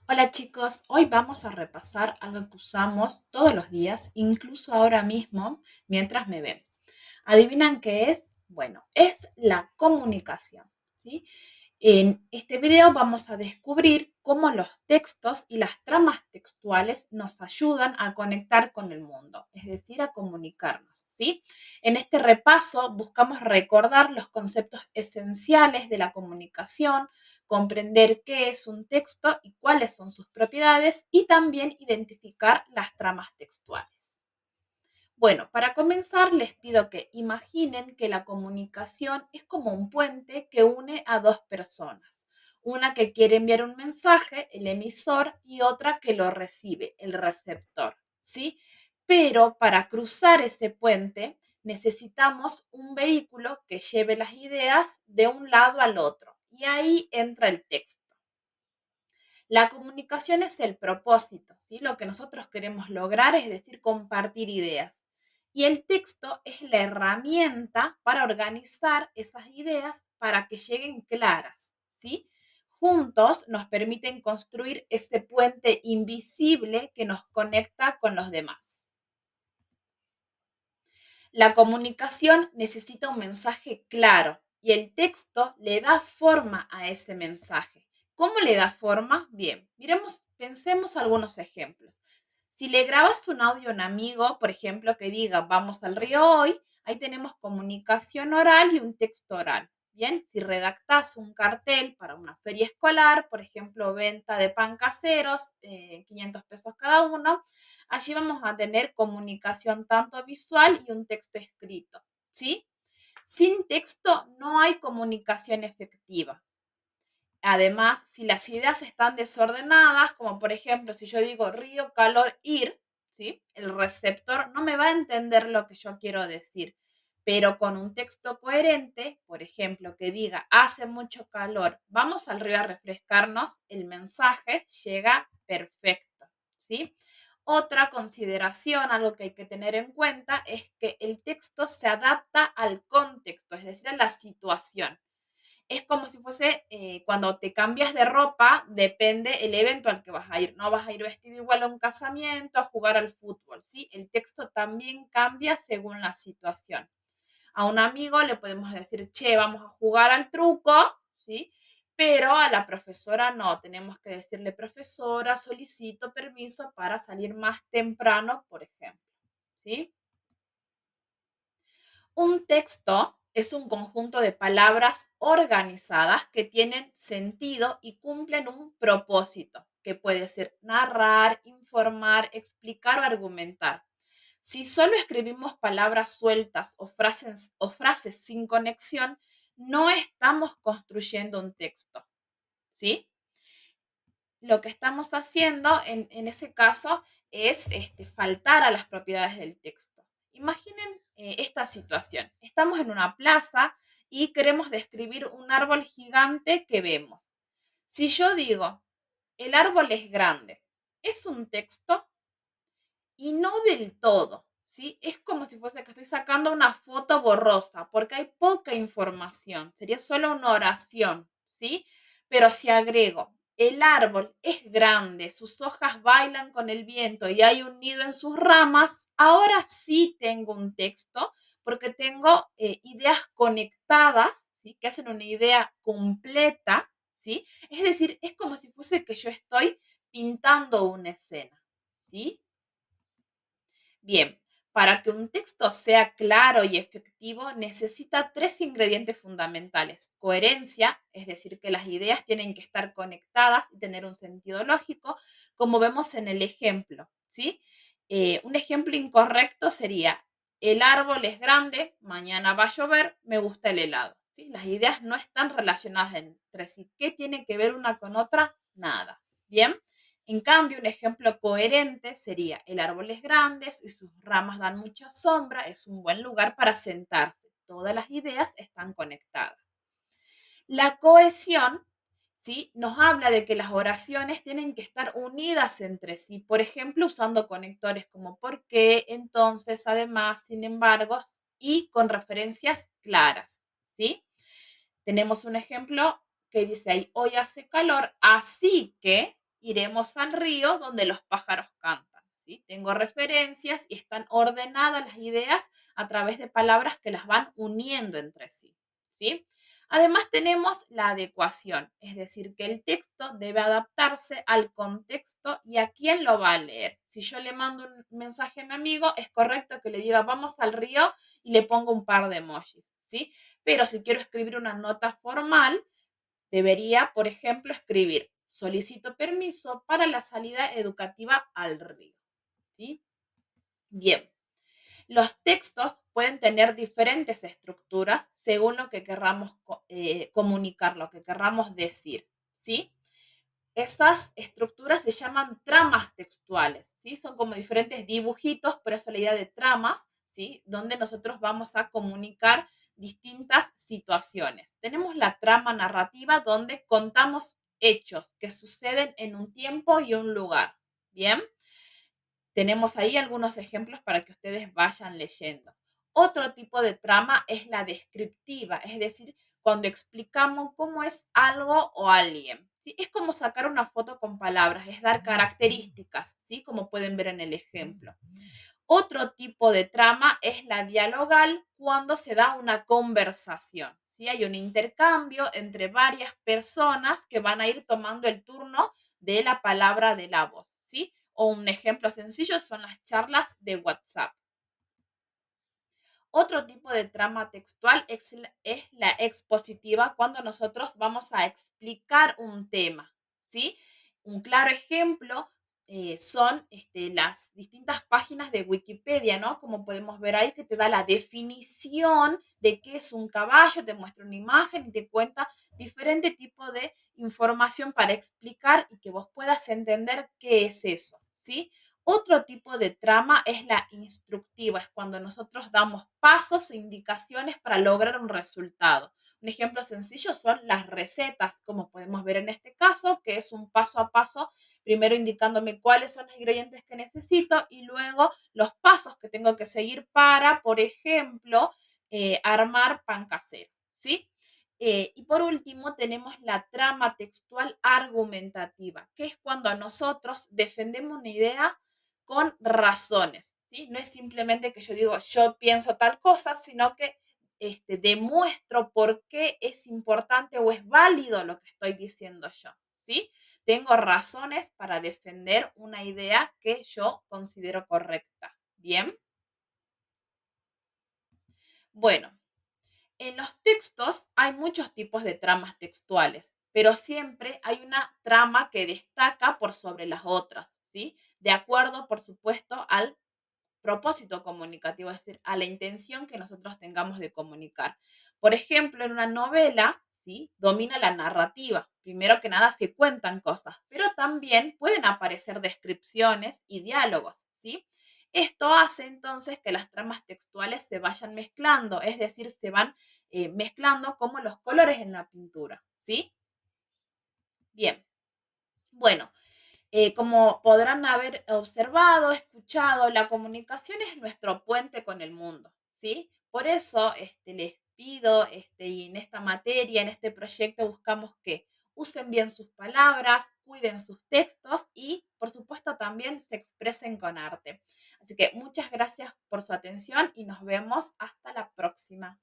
Hola chicos, hoy vamos a repasar algo que usamos todos los días, incluso ahora mismo, mientras me ven. ¿Adivinan qué es? Bueno, es la comunicación, ¿sí? En este video vamos a descubrir cómo los textos y las tramas textuales nos ayudan a conectar con el mundo, es decir, a comunicarnos, ¿sí? En este repaso buscamos recordar los conceptos esenciales de la comunicación, comprender qué es un texto y cuáles son sus propiedades y también identificar las tramas textuales. Bueno, para comenzar les pido que imaginen que la comunicación es como un puente que une a dos personas. Una que quiere enviar un mensaje, el emisor, y otra que lo recibe, el receptor, ¿sí? Pero para cruzar ese puente necesitamos un vehículo que lleve las ideas de un lado al otro. Y ahí entra el texto. La comunicación es el propósito, ¿sí? Lo que nosotros queremos lograr es decir, compartir ideas. Y el texto es la herramienta para organizar esas ideas para que lleguen claras, ¿sí? Juntos nos permiten construir ese puente invisible que nos conecta con los demás. La comunicación necesita un mensaje claro y el texto le da forma a ese mensaje. ¿Cómo le da forma? Bien, pensemos algunos ejemplos. Si le grabas un audio a un amigo, por ejemplo, que diga vamos al río hoy, ahí tenemos comunicación oral y un texto oral. Bien, si redactas un cartel para una feria escolar, por ejemplo, venta de pan caseros, 500 pesos cada uno, allí vamos a tener comunicación tanto visual y un texto escrito, ¿sí? Sin texto no hay comunicación efectiva. Además, si las ideas están desordenadas, como por ejemplo, si yo digo río, calor, ir, ¿sí? El receptor no me va a entender lo que yo quiero decir. Pero con un texto coherente, por ejemplo, que diga hace mucho calor, vamos al río a refrescarnos, el mensaje llega perfecto, ¿sí? Otra consideración, algo que hay que tener en cuenta, es que el texto se adapta al contexto, es decir, a la situación. Es como si fuese cuando te cambias de ropa, depende el evento al que vas a ir. No vas a ir vestido igual a un casamiento, a jugar al fútbol, ¿sí? El texto también cambia según la situación. A un amigo le podemos decir, che, vamos a jugar al truco, ¿sí? Pero a la profesora no, tenemos que decirle, profesora, solicito permiso para salir más temprano, por ejemplo, ¿sí? Un texto es un conjunto de palabras organizadas que tienen sentido y cumplen un propósito, que puede ser narrar, informar, explicar o argumentar. Si solo escribimos palabras sueltas o frases sin conexión, no estamos construyendo un texto, ¿sí? Lo que estamos haciendo en ese caso es faltar a las propiedades del texto. Imaginen esta situación. Estamos en una plaza y queremos describir un árbol gigante que vemos. Si yo digo, el árbol es grande, ¿es un texto? Y no del todo, ¿sí? Es como si fuese que estoy sacando una foto borrosa, porque hay poca información, sería solo una oración, ¿sí? Pero si agrego, el árbol es grande, sus hojas bailan con el viento y hay un nido en sus ramas, ahora sí tengo un texto, porque tengo ideas conectadas, ¿sí? Que hacen una idea completa, ¿sí? Es decir, es como si fuese que yo estoy pintando una escena, ¿sí? Bien, para que un texto sea claro y efectivo, necesita tres ingredientes fundamentales. Coherencia, es decir, que las ideas tienen que estar conectadas y tener un sentido lógico, como vemos en el ejemplo, ¿sí? Un ejemplo incorrecto sería, el árbol es grande, mañana va a llover, me gusta el helado. ¿Sí? Las ideas no están relacionadas entre sí. ¿Qué tiene que ver una con otra? Nada. Bien. En cambio, un ejemplo coherente sería el árbol es grande y sus ramas dan mucha sombra, es un buen lugar para sentarse. Todas las ideas están conectadas. La cohesión, ¿sí? Nos habla de que las oraciones tienen que estar unidas entre sí, por ejemplo, usando conectores como por qué, entonces, además, sin embargo, y con referencias claras, ¿sí? Tenemos un ejemplo que dice ahí, hoy hace calor, así que, iremos al río donde los pájaros cantan. ¿Sí? Tengo referencias y están ordenadas las ideas a través de palabras que las van uniendo entre sí. ¿Sí? Además tenemos la adecuación, es decir, que el texto debe adaptarse al contexto y a quién lo va a leer. Si yo le mando un mensaje a mi amigo, es correcto que le diga vamos al río y le pongo un par de emojis, ¿sí? Pero si quiero escribir una nota formal, debería, por ejemplo, escribir solicito permiso para la salida educativa al río, ¿sí? Bien. Los textos pueden tener diferentes estructuras según lo que querramos comunicar, lo que querramos decir, ¿sí? Estas estructuras se llaman tramas textuales, ¿sí? Son como diferentes dibujitos, por eso la idea de tramas, ¿sí? Donde nosotros vamos a comunicar distintas situaciones. Tenemos la trama narrativa donde contamos hechos que suceden en un tiempo y un lugar, ¿bien? Tenemos ahí algunos ejemplos para que ustedes vayan leyendo. Otro tipo de trama es la descriptiva, es decir, cuando explicamos cómo es algo o alguien. ¿Sí? Es como sacar una foto con palabras, es dar características, ¿sí? Como pueden ver en el ejemplo. Otro tipo de trama es la dialogal cuando se da una conversación. ¿Sí? Hay un intercambio entre varias personas que van a ir tomando el turno de la palabra de la voz. ¿Sí? O un ejemplo sencillo son las charlas de WhatsApp. Otro tipo de trama textual es la expositiva cuando nosotros vamos a explicar un tema, ¿sí? Un claro ejemplo son las distintas páginas de Wikipedia, ¿no? Como podemos ver ahí, que te da la definición de qué es un caballo, te muestra una imagen y te cuenta diferente tipo de información para explicar y que vos puedas entender qué es eso, ¿sí? Otro tipo de trama es la instructiva, es cuando nosotros damos pasos e indicaciones para lograr un resultado. Un ejemplo sencillo son las recetas, como podemos ver en este caso, que es un paso a paso, primero indicándome cuáles son los ingredientes que necesito y luego los pasos que tengo que seguir para, por ejemplo, armar pan casero, ¿sí? Y por último, tenemos la trama textual argumentativa, que es cuando nosotros defendemos una idea con razones, ¿sí? No es simplemente que yo digo, yo pienso tal cosa, sino que demuestro por qué es importante o es válido lo que estoy diciendo yo, ¿sí? Tengo razones para defender una idea que yo considero correcta. ¿Bien? Bueno, en los textos hay muchos tipos de tramas textuales, pero siempre hay una trama que destaca por sobre las otras, ¿sí? De acuerdo, por supuesto, al propósito comunicativo, es decir, a la intención que nosotros tengamos de comunicar. Por ejemplo, en una novela, ¿sí? Domina la narrativa. Primero que nada, se cuentan cosas, pero también pueden aparecer descripciones y diálogos, ¿sí? Esto hace entonces que las tramas textuales se vayan mezclando, es decir, se van mezclando como los colores en la pintura, ¿sí? Bien, bueno, como podrán haber observado, escuchado, la comunicación es nuestro puente con el mundo, ¿sí? Por eso les pido, y en esta materia, en este proyecto, buscamos que usen bien sus palabras, cuiden sus textos y, por supuesto, también se expresen con arte. Así que muchas gracias por su atención y nos vemos hasta la próxima.